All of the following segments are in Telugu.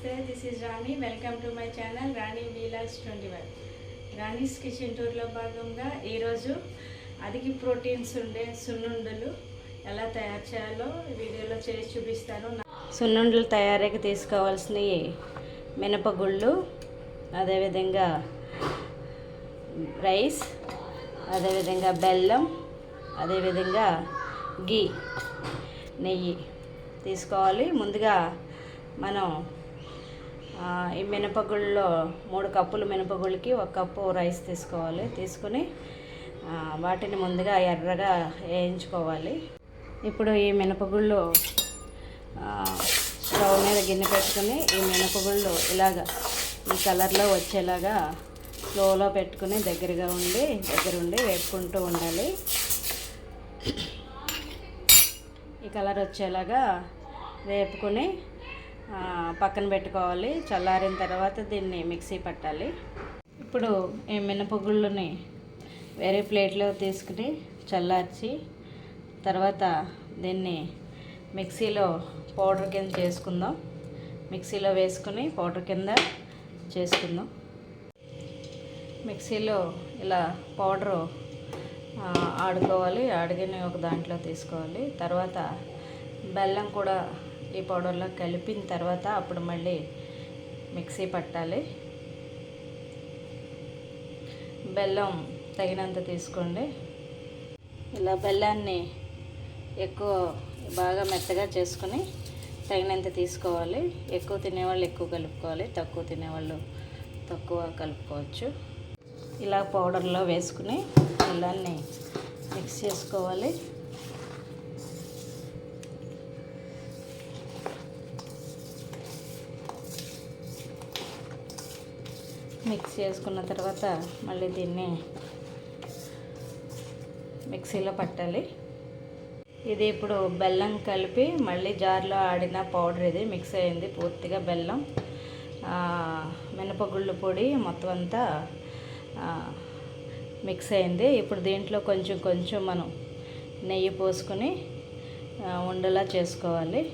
నమస్తే, this is Rani. Welcome to my channel Rani vlogs 21. Rani's kitchen టూర్లో భాగంగా ఈరోజు అధిక ప్రోటీన్స్ ఉండే సున్నుండలు ఎలా తయారు చేయాలో వీడియోలో చేసి చూపిస్తాను. సున్నుండలు తయారీకి తీసుకోవాల్సినవి మినపగుళ్ళు, అదేవిధంగా రైస్, అదేవిధంగా బెల్లం, అదేవిధంగా గీ, నెయ్యి తీసుకోవాలి. ముందుగా మనం ఈ మినపగుళ్ళలో 3 కప్పులు మినపగుళ్ళకి 1 కప్పు రైస్ తీసుకోవాలి. తీసుకుని వాటిని ముందుగా ఎర్రగా వేయించుకోవాలి. ఇప్పుడు ఈ మినపగుళ్ళు స్టవ్ మీద గిన్నె పెట్టుకుని ఈ మినపగుళ్ళు ఇలాగ ఈ కలర్లో వచ్చేలాగా స్లోలో పెట్టుకుని దగ్గరుండి వేపుకుంటూ ఉండాలి. ఈ కలర్ వచ్చేలాగా వేపుకొని పక్కన పెట్టుకోవాలి. చల్లారిన తర్వాత దీన్ని మిక్సీ పట్టాలి. ఇప్పుడు ఈ మినపగుళ్ళని వేరే ప్లేట్లో తీసుకుని చల్లార్చి తర్వాత దీన్ని మిక్సీలో పౌడర్ కింద చేసుకుందాం. మిక్సీలో వేసుకుని పౌడర్ కింద చేసుకుందాం. మిక్సీలో ఇలా పౌడరు ఆడుకోవాలి. ఆడుకుని ఒక దాంట్లో తీసుకోవాలి. తర్వాత బెల్లం కూడా ఈ పౌడర్లో కలిపిన తర్వాత అప్పుడు మళ్ళీ మిక్సీ పట్టాలి. బెల్లం తగినంత తీసుకోండి. ఇలా బెల్లాన్ని బాగా మెత్తగా చేసుకుని తగినంత తీసుకోవాలి. ఎక్కువ తినేవాళ్ళు ఎక్కువ కలుపుకోవాలి, తక్కువ తినేవాళ్ళు తక్కువ కలుపుకోవచ్చు. ఇలా పౌడర్లో వేసుకుని బెల్లాన్ని మిక్స్ చేసుకోవాలి. మిక్స్ చేసుకున్న తర్వాత మళ్ళీ దీన్ని మిక్సీలో పట్టాలి. ఇది ఇప్పుడు బెల్లం కలిపి మళ్ళీ జార్లో ఆడిన పౌడర్ ఇది మిక్స్ అయింది. పూర్తిగా బెల్లం, మినపగుళ్ళు పొడి మొత్తం అంతా మిక్స్ అయింది. ఇప్పుడు దీంట్లో కొంచెం మనం నెయ్యి పోసుకొని ఉండలా చేసుకోవాలి.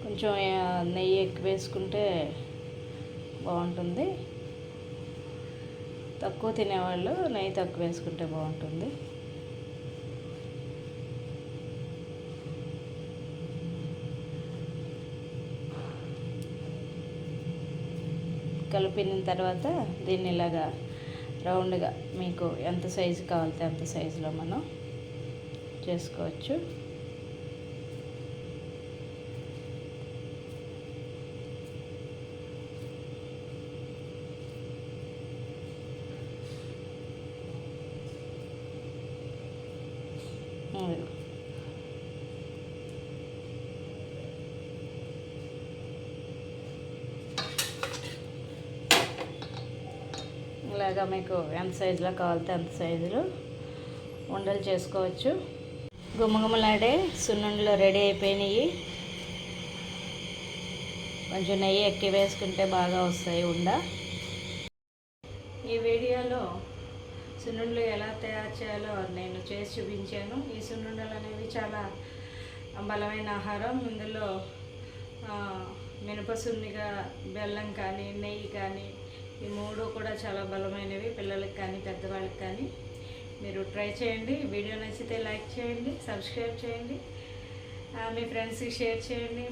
కొంచెం నెయ్యి ఎక్కువ వేసుకుంటే బాగుంటుంది. తక్కువ తినేవాళ్ళు నెయ్యి తక్కువ వేసుకుంటే బాగుంటుంది. కలిపిన తర్వాత దీన్ని ఇలాగా రౌండ్గా మీకు ఎంత సైజు కావాలితే అంత సైజులో మనం చేసుకోవచ్చు. ఇలాగా మీకు ఎంత సైజులో కావాలితే అంత సైజులో ఉండలు చేసుకోవచ్చు. గుమగుమలాడే సున్నుండలు రెడీ అయిపోయినాయి. కొంచెం నెయ్యి ఎక్కువ వేసుకుంటే బాగా వస్తాయి ఉండ. ఈ వీడియోలో సున్నుండలు ఎలా తయారు చేయాలో నేను చేసి చూపించాను. ఈ సున్నుండలు అనేవి చాలా బలమైన ఆహారం. ఇందులో మినపసున్నిగా బెల్లం కానీ నెయ్యి కానీ ఈ 3 కూడా చాలా బలమైనవి. పిల్లలకి కానీ పెద్దవాళ్ళకి కానీ మీరు ట్రై చేయండి. వీడియో నచ్చితే లైక్ చేయండి, సబ్స్క్రైబ్ చేయండి, మీ ఫ్రెండ్స్కి షేర్ చేయండి.